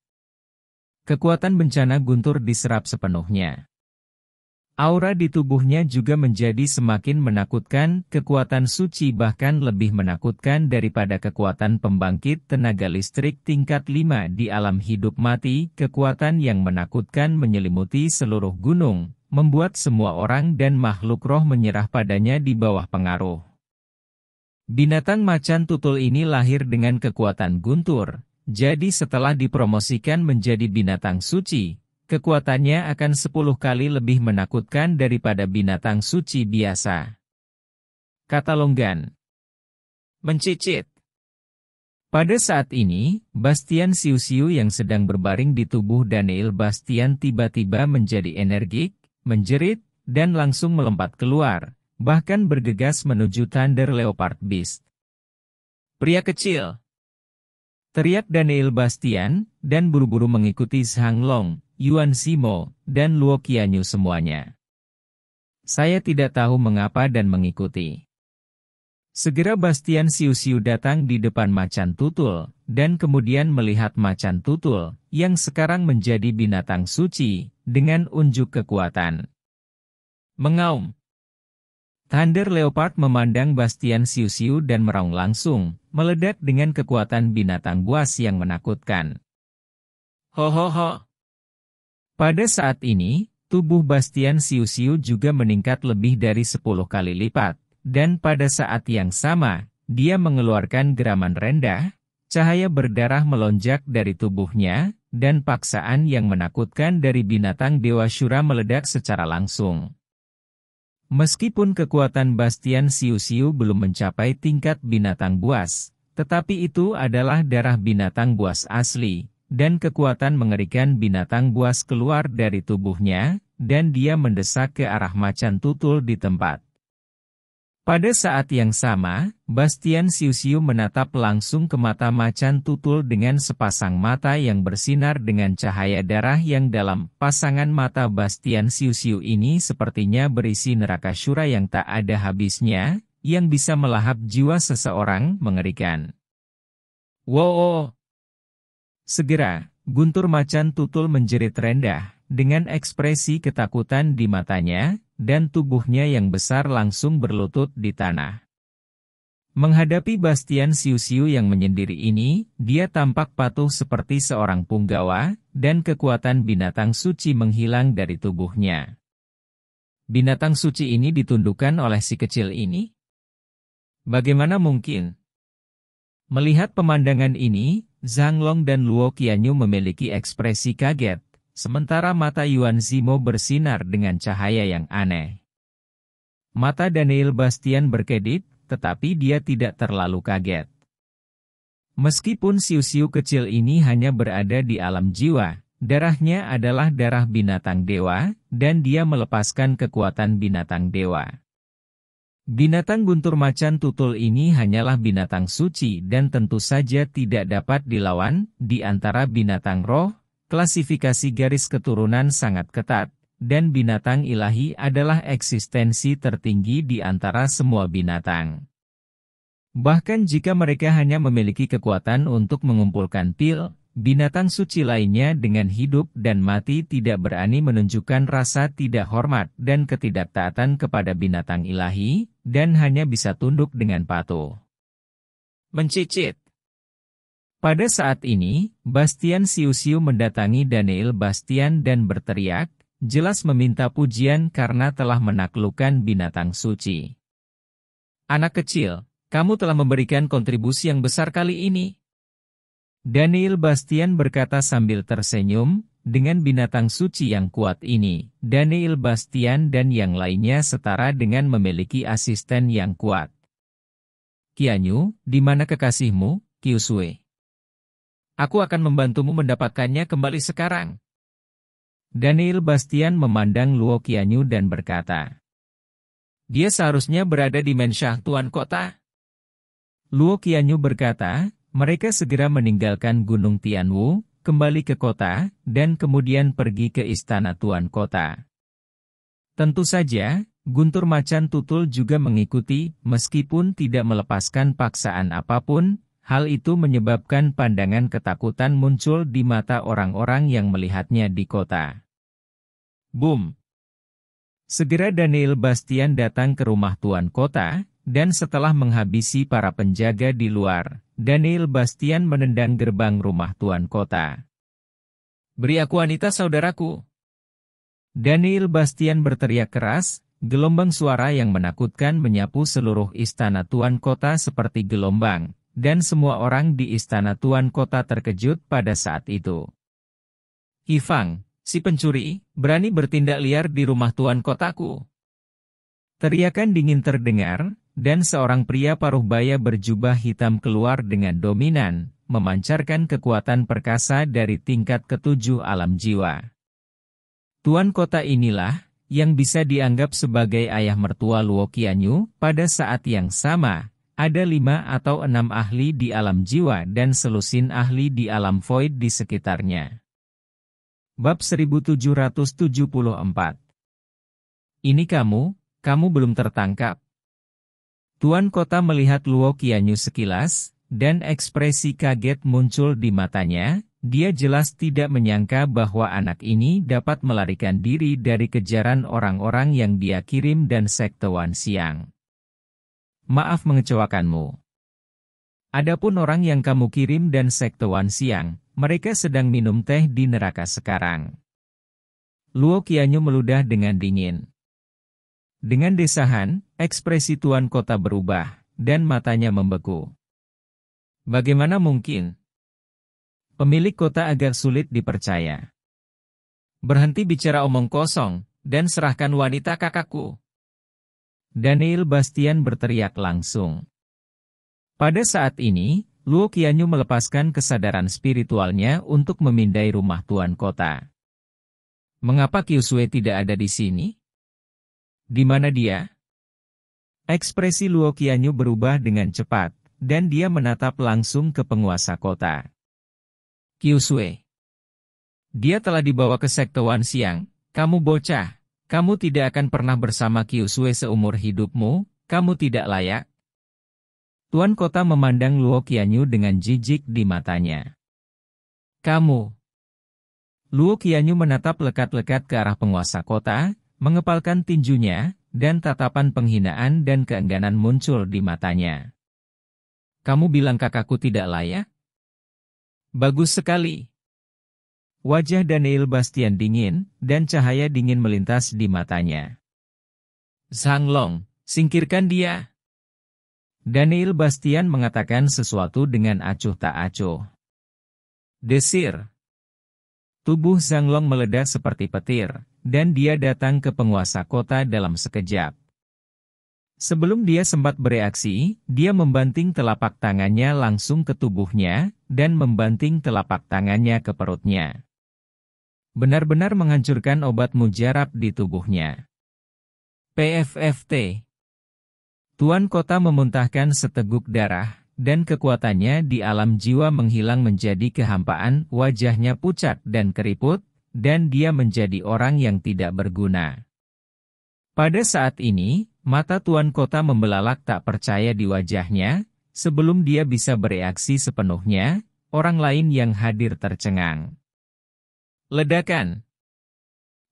Kekuatan bencana guntur diserap sepenuhnya. Aura di tubuhnya juga menjadi semakin menakutkan, kekuatan suci bahkan lebih menakutkan daripada kekuatan pembangkit tenaga listrik tingkat 5 di alam hidup mati. Kekuatan yang menakutkan menyelimuti seluruh gunung, membuat semua orang dan makhluk roh menyerah padanya di bawah pengaruh. Binatang macan tutul ini lahir dengan kekuatan guntur, Jadi setelah dipromosikan menjadi binatang suci, kekuatannya akan 10 kali lebih menakutkan daripada binatang suci biasa. Kata Longgan. Mencicit. Pada saat ini, Bastian Siu-Siu yang sedang berbaring di tubuh Daniel Bastian tiba-tiba menjadi energik, menjerit, dan langsung melompat keluar, bahkan bergegas menuju Thunder Leopard Beast. Pria kecil! Teriak Daniel Bastian, dan buru-buru mengikuti Zhang Long, Yuan Simo, dan Luo Qianyu semuanya. Saya tidak tahu mengapa dan mengikuti. Segera Bastian Siu-Siu datang di depan macan tutul, dan kemudian melihat macan tutul, yang sekarang menjadi binatang suci, dengan unjuk kekuatan. Mengaum. Thunder Leopard memandang Bastian Siu-Siu dan meraung langsung, meledak dengan kekuatan binatang buas yang menakutkan. Ho ho ho. Pada saat ini, tubuh Bastian Siu-Siu juga meningkat lebih dari 10 kali lipat. Dan pada saat yang sama, dia mengeluarkan geraman rendah, cahaya berdarah melonjak dari tubuhnya, dan paksaan yang menakutkan dari binatang Dewa Syura meledak secara langsung. Meskipun kekuatan Bastian Siu-Siu belum mencapai tingkat binatang buas, tetapi itu adalah darah binatang buas asli, dan kekuatan mengerikan binatang buas keluar dari tubuhnya, dan dia mendesak ke arah macan tutul di tempat. Pada saat yang sama, Bastian Siu-Siu menatap langsung ke mata macan tutul dengan sepasang mata yang bersinar dengan cahaya darah yang dalam. Pasangan mata Bastian Siu-Siu ini sepertinya berisi neraka syura yang tak ada habisnya, yang bisa melahap jiwa seseorang, mengerikan. Wow! Segera, guntur macan tutul menjerit rendah, dengan ekspresi ketakutan di matanya, dan tubuhnya yang besar langsung berlutut di tanah. Menghadapi Bastian Siu-Siu yang menyendiri ini, dia tampak patuh seperti seorang punggawa, dan kekuatan binatang suci menghilang dari tubuhnya. Binatang suci ini ditundukkan oleh si kecil ini? Bagaimana mungkin? Melihat pemandangan ini, Zhang Long dan Luo Qianyu memiliki ekspresi kaget. Sementara mata Yuan Simo bersinar dengan cahaya yang aneh. Mata Daniel Bastian berkedip, tetapi dia tidak terlalu kaget. Meskipun Siu-Siu kecil ini hanya berada di alam jiwa, darahnya adalah darah binatang dewa, dan dia melepaskan kekuatan binatang dewa. Binatang guntur macan tutul ini hanyalah binatang suci dan tentu saja tidak dapat dilawan di antara binatang roh. Klasifikasi garis keturunan sangat ketat, dan binatang ilahi adalah eksistensi tertinggi di antara semua binatang. Bahkan jika mereka hanya memiliki kekuatan untuk mengumpulkan pil, binatang suci lainnya dengan hidup dan mati tidak berani menunjukkan rasa tidak hormat dan ketidaktaatan kepada binatang ilahi, dan hanya bisa tunduk dengan patuh. Mencicit. Pada saat ini, Bastian Siu-Siu mendatangi Daniel Bastian dan berteriak, jelas meminta pujian karena telah menaklukkan binatang suci. Anak kecil, kamu telah memberikan kontribusi yang besar kali ini. Daniel Bastian berkata sambil tersenyum, dengan binatang suci yang kuat ini, Daniel Bastian dan yang lainnya setara dengan memiliki asisten yang kuat. Qianyu, di mana kekasihmu, Qiusui? Aku akan membantumu mendapatkannya kembali sekarang. Daniel Bastian memandang Luo Qianyu dan berkata, dia seharusnya berada di Menshah Tuan Kota. Luo Qianyu berkata, mereka segera meninggalkan Gunung Tianwu, kembali ke kota, dan kemudian pergi ke istana Tuan Kota. Tentu saja, guntur macan tutul juga mengikuti, meskipun tidak melepaskan paksaan apapun. Hal itu menyebabkan pandangan ketakutan muncul di mata orang-orang yang melihatnya di kota. Boom! Segera Daniel Bastian datang ke rumah Tuan Kota, dan setelah menghabisi para penjaga di luar, Daniel Bastian menendang gerbang rumah Tuan Kota. Beri aku wanita saudaraku! Daniel Bastian berteriak keras, gelombang suara yang menakutkan menyapu seluruh istana Tuan Kota seperti gelombang. dan semua orang di istana tuan kota terkejut pada saat itu. "Hifang, si pencuri, berani bertindak liar di rumah tuan kotaku." Teriakan dingin terdengar, dan seorang pria paruh baya berjubah hitam keluar dengan dominan, memancarkan kekuatan perkasa dari tingkat ketujuh alam jiwa. Tuan kota inilah, yang bisa dianggap sebagai ayah mertua Luo Qianyu. Pada saat yang sama, ada 5 atau 6 ahli di alam jiwa dan selusin ahli di alam void di sekitarnya. Bab 1774. "Ini kamu belum tertangkap." Tuan kota melihat Luo Qianyu sekilas, dan ekspresi kaget muncul di matanya. Dia jelas tidak menyangka bahwa anak ini dapat melarikan diri dari kejaran orang-orang yang dia kirim dan Sekte Wan Xiang. "Maaf mengecewakanmu. Adapun orang yang kamu kirim dan Sekte Wan Xiang, mereka sedang minum teh di neraka sekarang." Luo Qianyu meludah dengan dingin. Dengan desahan, ekspresi tuan kota berubah, dan matanya membeku. "Bagaimana mungkin?" Pemilik kota agak sulit dipercaya. "Berhenti bicara omong kosong, dan serahkan wanita kakakku." Daniel Bastian berteriak langsung. Pada saat ini, Luo Qianyu melepaskan kesadaran spiritualnya untuk memindai rumah tuan kota. "Mengapa Qiusui tidak ada di sini? Di mana dia?" Ekspresi Luo Qianyu berubah dengan cepat, dan dia menatap langsung ke penguasa kota. "Qiusui. Dia telah dibawa ke Sekte Wan Xiang. Kamu bocah, kamu tidak akan pernah bersama Qiusui seumur hidupmu, kamu tidak layak." Tuan kota memandang Luo Qianyu dengan jijik di matanya. "Kamu." Luo Qianyu menatap lekat-lekat ke arah penguasa kota, mengepalkan tinjunya, dan tatapan penghinaan dan keengganan muncul di matanya. "Kamu bilang kakakku tidak layak? Bagus sekali." Wajah Daniel Bastian dingin, dan cahaya dingin melintas di matanya. "Zhang Long, singkirkan dia." Daniel Bastian mengatakan sesuatu dengan acuh tak acuh. "Desir." Tubuh Zhang Long meledak seperti petir, dan dia datang ke penguasa kota dalam sekejap. Sebelum dia sempat bereaksi, dia membanting telapak tangannya langsung ke tubuhnya, dan membanting telapak tangannya ke perutnya. Benar-benar menghancurkan obat mujarab di tubuhnya. PFFT. Tuan kota memuntahkan seteguk darah, dan kekuatannya di alam jiwa menghilang menjadi kehampaan, wajahnya pucat dan keriput, dan dia menjadi orang yang tidak berguna. Pada saat ini, mata tuan kota membelalak tak percaya di wajahnya. Sebelum dia bisa bereaksi sepenuhnya, orang lain yang hadir tercengang. Ledakan.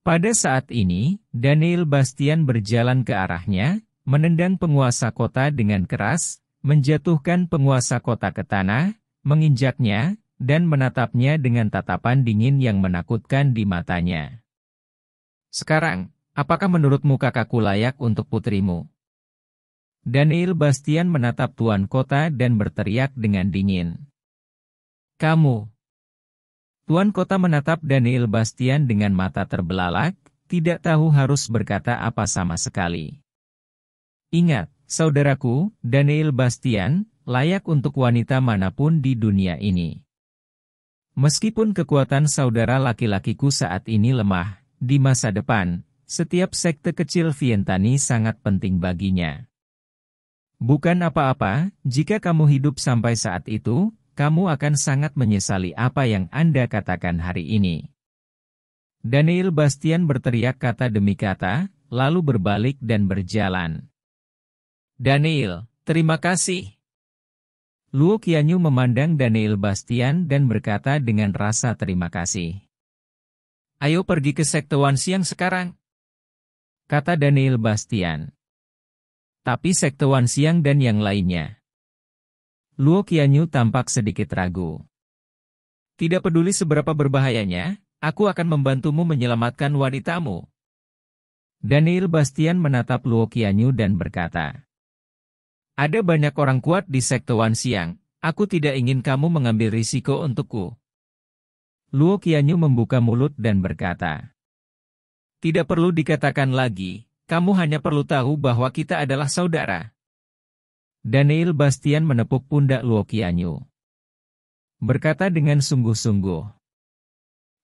Pada saat ini, Daniel Bastian berjalan ke arahnya, menendang penguasa kota dengan keras, menjatuhkan penguasa kota ke tanah, menginjaknya, dan menatapnya dengan tatapan dingin yang menakutkan di matanya. "Sekarang, apakah menurutmu kakakku layak untuk putrimu?" Daniel Bastian menatap tuan kota dan berteriak dengan dingin. "Kamu." Tuan kota menatap Daniel Bastian dengan mata terbelalak, tidak tahu harus berkata apa sama sekali. "Ingat, saudaraku, Daniel Bastian, layak untuk wanita manapun di dunia ini. Meskipun kekuatan saudara laki-lakiku saat ini lemah, di masa depan, setiap sekte kecil Vientani sangat penting baginya. Bukan apa-apa, jika kamu hidup sampai saat itu, kamu akan sangat menyesali apa yang Anda katakan hari ini." Daniel Bastian berteriak kata demi kata, lalu berbalik dan berjalan. "Daniel, terima kasih." Luo Qianyu memandang Daniel Bastian dan berkata dengan rasa terima kasih. "Ayo pergi ke Sekte Wan Xiang sekarang," kata Daniel Bastian. "Tapi Sekte Wan Xiang dan yang lainnya?" Luo Qianyu tampak sedikit ragu. "Tidak peduli seberapa berbahayanya, aku akan membantumu menyelamatkan wanitamu." Daniel Bastian menatap Luo Qianyu dan berkata, "Ada banyak orang kuat di Sekte Wan Xiang, Aku tidak ingin kamu mengambil risiko untukku. Luo Qianyu membuka mulut dan berkata, "Tidak perlu dikatakan lagi, kamu hanya perlu tahu bahwa kita adalah saudara." Daniel Bastian menepuk pundak Luo Qianyu, berkata dengan sungguh-sungguh,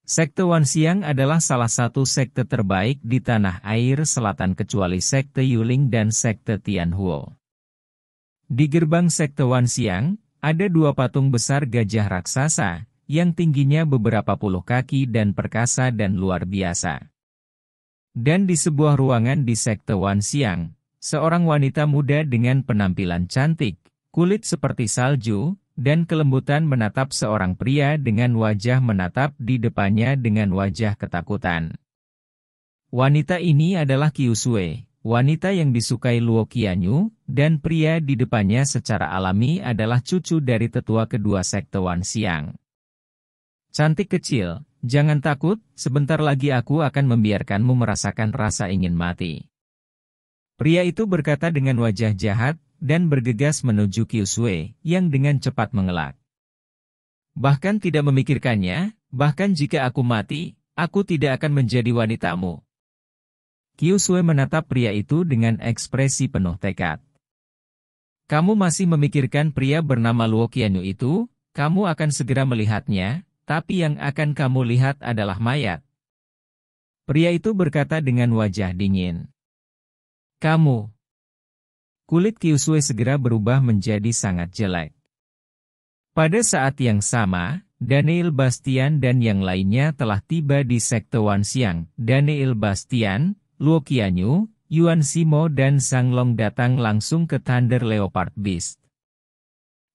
"Sekte Wanxiang adalah salah satu sekte terbaik di tanah air selatan kecuali sekte Yuling dan sekte Tianhuo. Di gerbang sekte Wanxiang, ada 2 patung besar gajah raksasa, yang tingginya beberapa puluh kaki dan perkasa dan luar biasa. Dan di sebuah ruangan di sekte Wanxiang, seorang wanita muda dengan penampilan cantik, kulit seperti salju, dan kelembutan menatap seorang pria dengan wajah menatap di depannya dengan wajah ketakutan. Wanita ini adalah Qiu Sui, wanita yang disukai Luo Qianyu, dan pria di depannya secara alami adalah cucu dari tetua kedua sekte Wanxiang. Cantik kecil, jangan takut, sebentar lagi aku akan membiarkanmu merasakan rasa ingin mati." Pria itu berkata dengan wajah jahat, dan bergegas menuju Qiu Sui, yang dengan cepat mengelak. "Bahkan tidak memikirkannya, bahkan jika aku mati, aku tidak akan menjadi wanitamu." Qiu Sui menatap pria itu dengan ekspresi penuh tekad. "Kamu masih memikirkan pria bernama Luo Qianyu itu? Kamu akan segera melihatnya, tapi yang akan kamu lihat adalah mayat." Pria itu berkata dengan wajah dingin. "Kamu." Kulit Qiu Sui segera berubah menjadi sangat jelek. Pada saat yang sama, Daniel Bastian dan yang lainnya telah tiba di sekte Wanxiang. Daniel Bastian, Luo Qianyu, Yuan Simo dan Zhang Long datang langsung ke Thunder Leopard Beast.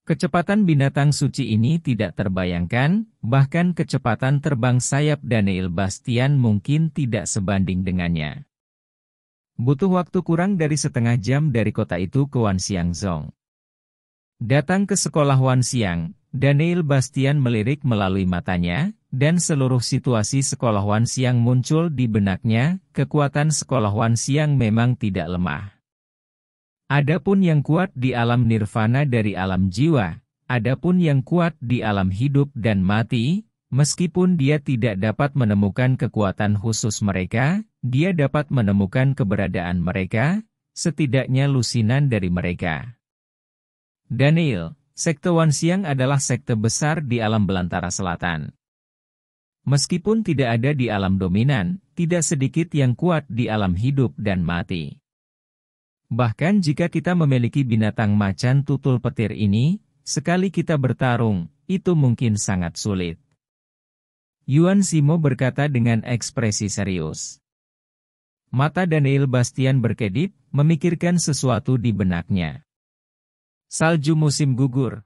Kecepatan binatang suci ini tidak terbayangkan, bahkan kecepatan terbang sayap Daniel Bastian mungkin tidak sebanding dengannya. Butuh waktu kurang dari setengah jam dari kota itu ke Wanxiang Zong. Datang ke sekolah Wanxiang, Daniel Bastian melirik melalui matanya, dan seluruh situasi sekolah Wanxiang muncul di benaknya. Kekuatan sekolah Wanxiang memang tidak lemah. Adapun yang kuat di alam nirvana dari alam jiwa, adapun yang kuat di alam hidup dan mati, meskipun dia tidak dapat menemukan kekuatan khusus mereka, dia dapat menemukan keberadaan mereka, setidaknya lusinan dari mereka. Daniel, sekte Wanxiang adalah sekte besar di alam belantara selatan. Meskipun tidak ada di alam dominan, tidak sedikit yang kuat di alam hidup dan mati. Bahkan jika kita memiliki binatang macan tutul petir ini, sekali kita bertarung, itu mungkin sangat sulit. Yuan Simo berkata dengan ekspresi serius. Mata Daniel Bastian berkedip, memikirkan sesuatu di benaknya. Salju musim gugur.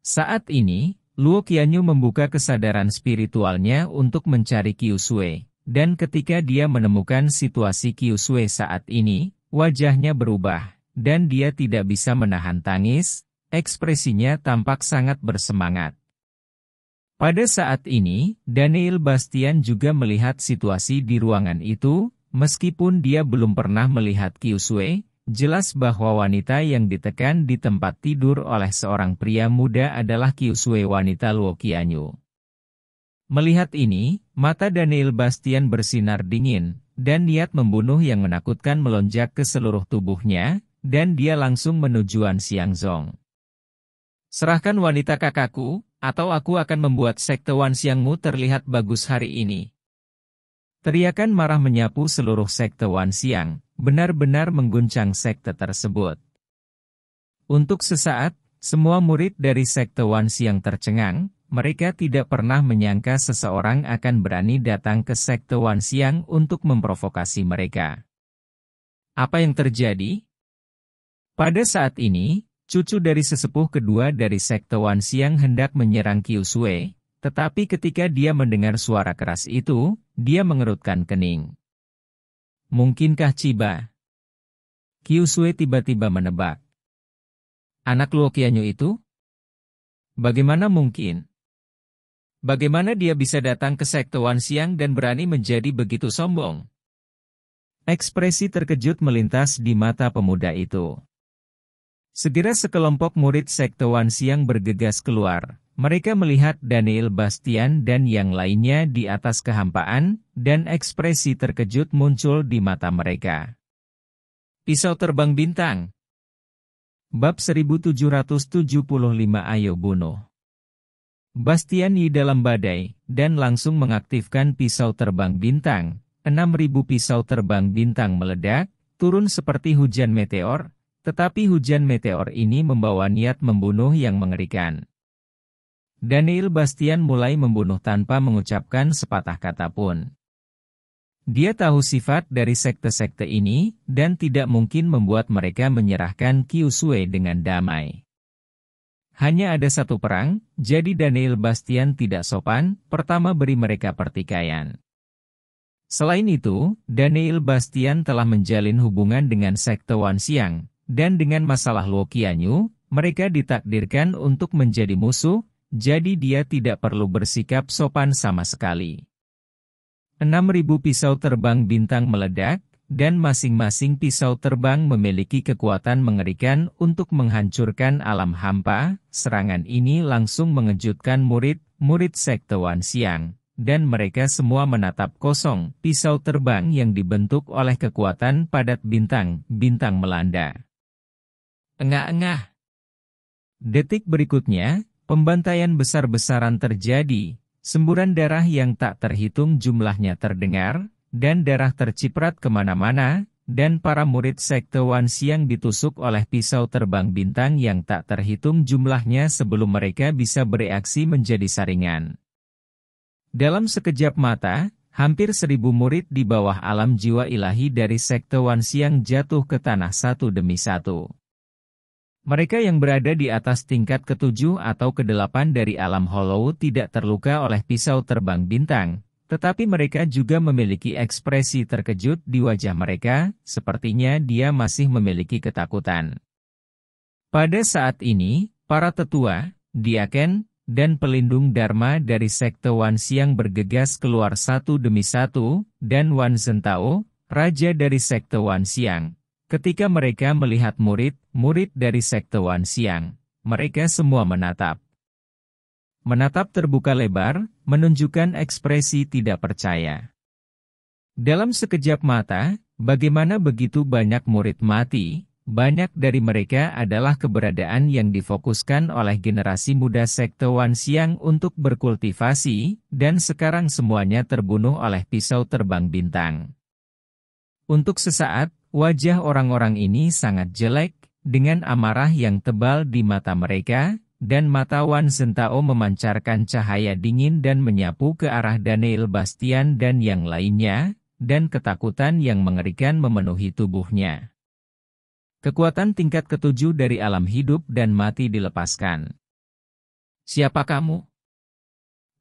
Saat ini, Luo Qianyu membuka kesadaran spiritualnya untuk mencari Qiu Sui, dan ketika dia menemukan situasi Qiu Sui saat ini, wajahnya berubah, dan dia tidak bisa menahan tangis, ekspresinya tampak sangat bersemangat. Pada saat ini, Daniel Bastian juga melihat situasi di ruangan itu, meskipun dia belum pernah melihat Qiu Sui, jelas bahwa wanita yang ditekan di tempat tidur oleh seorang pria muda adalah Qiu Sui wanita Luo Qianyu. Melihat ini, mata Daniel Bastian bersinar dingin, dan niat membunuh yang menakutkan melonjak ke seluruh tubuhnya, dan dia langsung menuju Wanxiang Zong. "Serahkan wanita kakakku, atau aku akan membuat sekte Wanxiangmu terlihat bagus hari ini." Teriakan marah menyapu seluruh sekte Wanxiang, benar-benar mengguncang sekte tersebut. Untuk sesaat, semua murid dari sekte Wanxiang tercengang. Mereka tidak pernah menyangka seseorang akan berani datang ke sekte Wanxiang untuk memprovokasi mereka. Apa yang terjadi? Pada saat ini, cucu dari sesepuh kedua dari sekte Wanxiang hendak menyerang Qiu Sui, tetapi ketika dia mendengar suara keras itu, dia mengerutkan kening. Mungkinkah Ciba? Qiu Sui tiba-tiba menebak. Anak Luo Qianyu itu? Bagaimana mungkin? Bagaimana dia bisa datang ke sekte Wanxiang dan berani menjadi begitu sombong? Ekspresi terkejut melintas di mata pemuda itu. Segera sekelompok murid sekte Wanxiang bergegas keluar. Mereka melihat Daniel Bastian dan yang lainnya di atas kehampaan, dan ekspresi terkejut muncul di mata mereka. Pisau terbang bintang. Bab 1775 Ayo bunuh. Bastian Yi dalam badai, dan langsung mengaktifkan pisau terbang bintang. 6.000 pisau terbang bintang meledak, turun seperti hujan meteor, tetapi hujan meteor ini membawa niat membunuh yang mengerikan. Daniel Bastian mulai membunuh tanpa mengucapkan sepatah kata pun. Dia tahu sifat dari sekte-sekte ini, dan tidak mungkin membuat mereka menyerahkan Qiu Sui dengan damai. Hanya ada satu perang, jadi Daniel Bastian tidak sopan, pertama beri mereka pertikaian. Selain itu, Daniel Bastian telah menjalin hubungan dengan sekte Wanxiang, dan dengan masalah Luo Qianyu, mereka ditakdirkan untuk menjadi musuh, jadi dia tidak perlu bersikap sopan sama sekali. 6.000 pisau terbang bintang meledak, dan masing-masing pisau terbang memiliki kekuatan mengerikan untuk menghancurkan alam hampa. Serangan ini langsung mengejutkan murid-murid sekte Wanxiang, dan mereka semua menatap kosong pisau terbang yang dibentuk oleh kekuatan padat bintang melanda. Engah-engah. Detik berikutnya, pembantaian besar-besaran terjadi, semburan darah yang tak terhitung jumlahnya terdengar, dan darah terciprat kemana-mana, dan para murid sekte Wanxiang ditusuk oleh pisau terbang bintang yang tak terhitung jumlahnya sebelum mereka bisa bereaksi menjadi saringan. Dalam sekejap mata, hampir 1.000 murid di bawah alam jiwa ilahi dari sekte Wanxiang jatuh ke tanah satu demi satu. Mereka yang berada di atas tingkat ke-7 atau ke-8 dari alam hollow tidak terluka oleh pisau terbang bintang, tetapi mereka juga memiliki ekspresi terkejut di wajah mereka, sepertinya dia masih memiliki ketakutan. Pada saat ini, para tetua, diaken, dan pelindung dharma dari sekte Wanxiang bergegas keluar satu demi satu, dan Wan Zhentao, raja dari sekte Wanxiang. Ketika mereka melihat murid dari sekte Wanxiang, mereka semua menatap. Menatap terbuka lebar, menunjukkan ekspresi tidak percaya. Dalam sekejap mata, bagaimana begitu banyak murid mati? Banyak dari mereka adalah keberadaan yang difokuskan oleh generasi muda sekte Wanxiang untuk berkultivasi, dan sekarang semuanya terbunuh oleh pisau terbang bintang. Untuk sesaat, wajah orang-orang ini sangat jelek, dengan amarah yang tebal di mata mereka, dan mata Wan Zhentao memancarkan cahaya dingin dan menyapu ke arah Daniel Bastian dan yang lainnya, dan ketakutan yang mengerikan memenuhi tubuhnya. Kekuatan tingkat ke-7 dari alam hidup dan mati dilepaskan. Siapa kamu?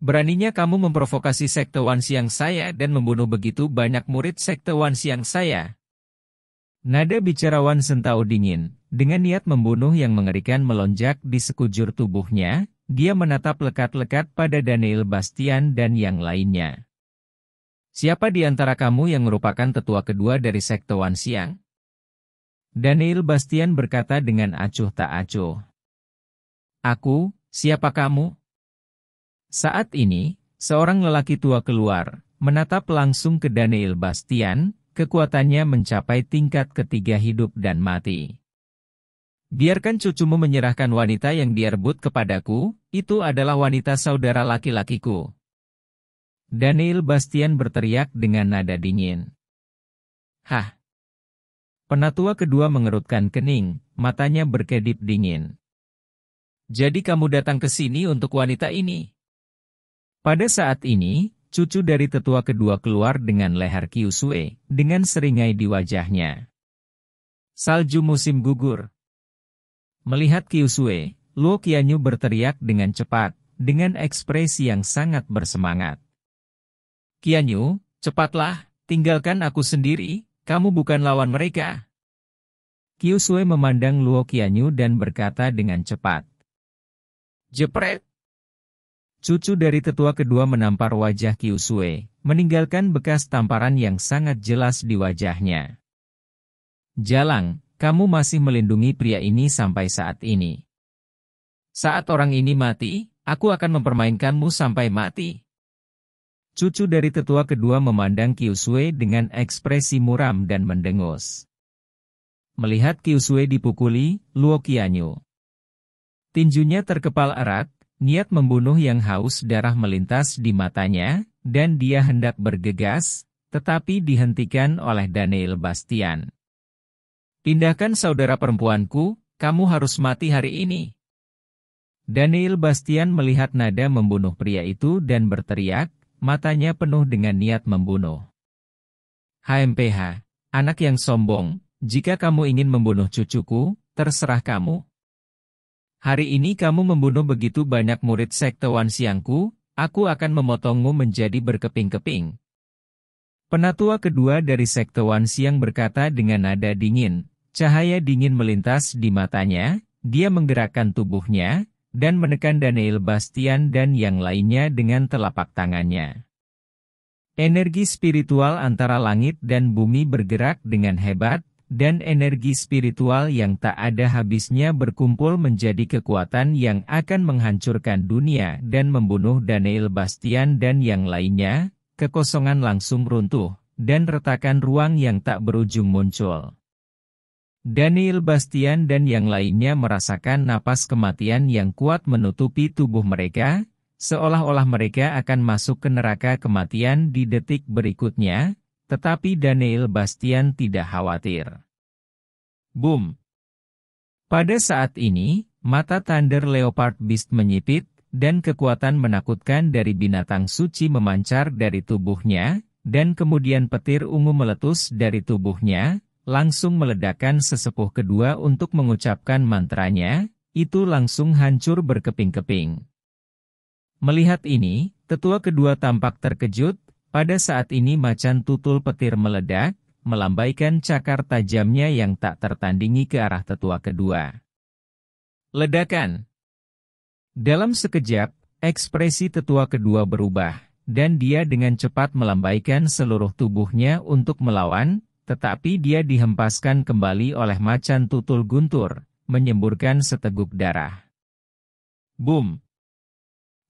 Beraninya kamu memprovokasi sekte Wanxiang saya dan membunuh begitu banyak murid sekte Wanxiang saya. Nada bicara Wan Zhentao dingin, dengan niat membunuh yang mengerikan melonjak di sekujur tubuhnya, dia menatap lekat-lekat pada Daniel Bastian dan yang lainnya. Siapa di antara kamu yang merupakan tetua kedua dari sekte Wanxiang? Daniel Bastian berkata dengan acuh tak acuh. Aku, siapa kamu? Saat ini, seorang lelaki tua keluar, menatap langsung ke Daniel Bastian. Kekuatannya mencapai tingkat ketiga hidup dan mati. Biarkan cucumu menyerahkan wanita yang dia rebut kepadaku, itu adalah wanita saudara laki-lakiku. Daniel Bastian berteriak dengan nada dingin. Hah! Penatua kedua mengerutkan kening, matanya berkedip dingin. Jadi kamu datang ke sini untuk wanita ini? Pada saat ini, cucu dari tetua kedua keluar dengan leher Qiu Sui, dengan seringai di wajahnya. Salju musim gugur. Melihat Qiu Sui, Luo Qianyu berteriak dengan cepat, dengan ekspresi yang sangat bersemangat. Qianyu, cepatlah, tinggalkan aku sendiri, kamu bukan lawan mereka. Qiu Sui memandang Luo Qianyu dan berkata dengan cepat. Jepret! Cucu dari tetua kedua menampar wajah Qiu Sui, meninggalkan bekas tamparan yang sangat jelas di wajahnya. Jalang, kamu masih melindungi pria ini sampai saat ini. Saat orang ini mati, aku akan mempermainkanmu sampai mati." Cucu dari tetua kedua memandang Kyusue dengan ekspresi muram dan mendengus. Melihat Kyusue dipukuli, Luo Qianyu tinjunya terkepal erat, niat membunuh yang haus darah melintas di matanya, dan dia hendak bergegas, tetapi dihentikan oleh Daniel Bastian. "Pindahkan saudara perempuanku, kamu harus mati hari ini." Daniel Bastian melihat nada membunuh pria itu dan berteriak, matanya penuh dengan niat membunuh. "HMPH, anak yang sombong, jika kamu ingin membunuh cucuku, terserah kamu. Hari ini kamu membunuh begitu banyak murid sekte Wanxiangku, aku akan memotongmu menjadi berkeping-keping." Penatua kedua dari sekte Wanxiang berkata dengan nada dingin, cahaya dingin melintas di matanya, dia menggerakkan tubuhnya, dan menekan Daniel Bastian dan yang lainnya dengan telapak tangannya. Energi spiritual antara langit dan bumi bergerak dengan hebat, dan energi spiritual yang tak ada habisnya berkumpul menjadi kekuatan yang akan menghancurkan dunia dan membunuh Daniel Bastian dan yang lainnya. Kekosongan langsung runtuh, dan retakan ruang yang tak berujung muncul. Daniel Bastian dan yang lainnya merasakan napas kematian yang kuat menutupi tubuh mereka, seolah-olah mereka akan masuk ke neraka kematian di detik berikutnya, tetapi Daniel Bastian tidak khawatir. Boom! Pada saat ini, mata Thunder Leopard Beast menyipit, dan kekuatan menakutkan dari binatang suci memancar dari tubuhnya, dan kemudian petir ungu meletus dari tubuhnya, langsung meledakkan sesepuh kedua untuk mengucapkan mantranya, itu langsung hancur berkeping-keping. Melihat ini, tetua kedua tampak terkejut, pada saat ini macan tutul petir meledak, melambaikan cakar tajamnya yang tak tertandingi ke arah tetua kedua. Ledakan. Dalam sekejap, ekspresi tetua kedua berubah, dan dia dengan cepat melambaikan seluruh tubuhnya untuk melawan, tetapi dia dihempaskan kembali oleh macan tutul guntur, menyemburkan seteguk darah. Boom!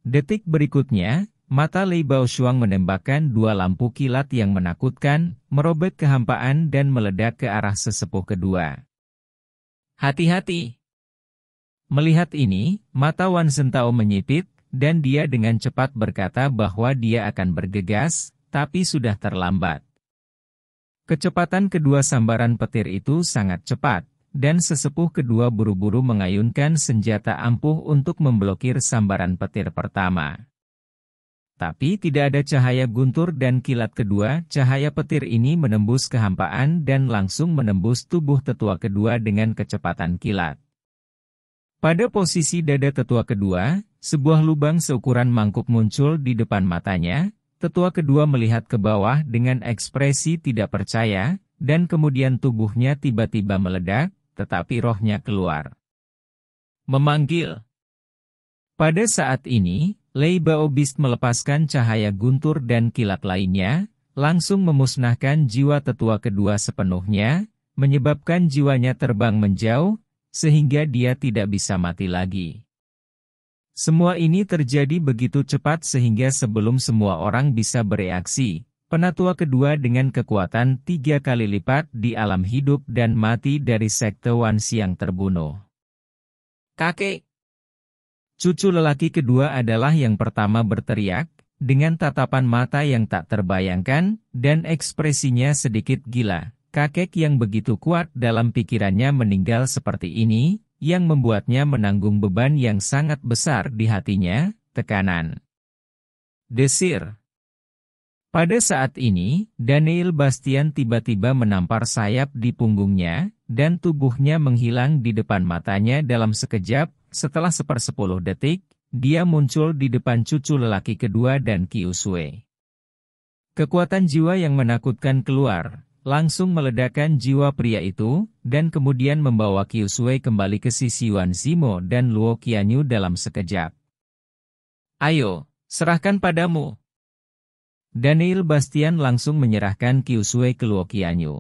Detik berikutnya, mata Lei Baoshuang menembakkan dua lampu kilat yang menakutkan, merobek kehampaan dan meledak ke arah sesepuh kedua. "Hati-hati!" Melihat ini, mata Wan Zhentao menyipit, dan dia dengan cepat berkata bahwa dia akan bergegas, tapi sudah terlambat. Kecepatan kedua sambaran petir itu sangat cepat, dan sesepuh kedua buru-buru mengayunkan senjata ampuh untuk memblokir sambaran petir pertama. Tapi tidak ada cahaya guntur dan kilat kedua, cahaya petir ini menembus kehampaan dan langsung menembus tubuh tetua kedua dengan kecepatan kilat. Pada posisi dada tetua kedua, sebuah lubang seukuran mangkuk muncul di depan matanya. Tetua kedua melihat ke bawah dengan ekspresi tidak percaya, dan kemudian tubuhnya tiba-tiba meledak, tetapi rohnya keluar. Memanggil. Pada saat ini, Lei Bao Beast melepaskan cahaya guntur dan kilat lainnya, langsung memusnahkan jiwa tetua kedua sepenuhnya, menyebabkan jiwanya terbang menjauh, sehingga dia tidak bisa mati lagi. Semua ini terjadi begitu cepat sehingga sebelum semua orang bisa bereaksi, penatua kedua dengan kekuatan 3 kali lipat di alam hidup dan mati dari sekte Wanxiang terbunuh. "Kakek!" Cucu lelaki kedua adalah yang pertama berteriak, dengan tatapan mata yang tak terbayangkan, dan ekspresinya sedikit gila. Kakek yang begitu kuat dalam pikirannya meninggal seperti ini, yang membuatnya menanggung beban yang sangat besar di hatinya, tekanan. Desir. Pada saat ini, Daniel Bastian tiba-tiba menampar sayap di punggungnya, dan tubuhnya menghilang di depan matanya dalam sekejap. Setelah 1/10 detik, dia muncul di depan cucu lelaki kedua dan Kyusue. Kekuatan jiwa yang menakutkan keluar, langsung meledakkan jiwa pria itu, dan kemudian membawa Kyusue kembali ke sisi Wan Zimo dan Luo Qianyu dalam sekejap. "Ayo, serahkan padamu." Daniel Bastian langsung menyerahkan Kyusue ke Luo Qianyu.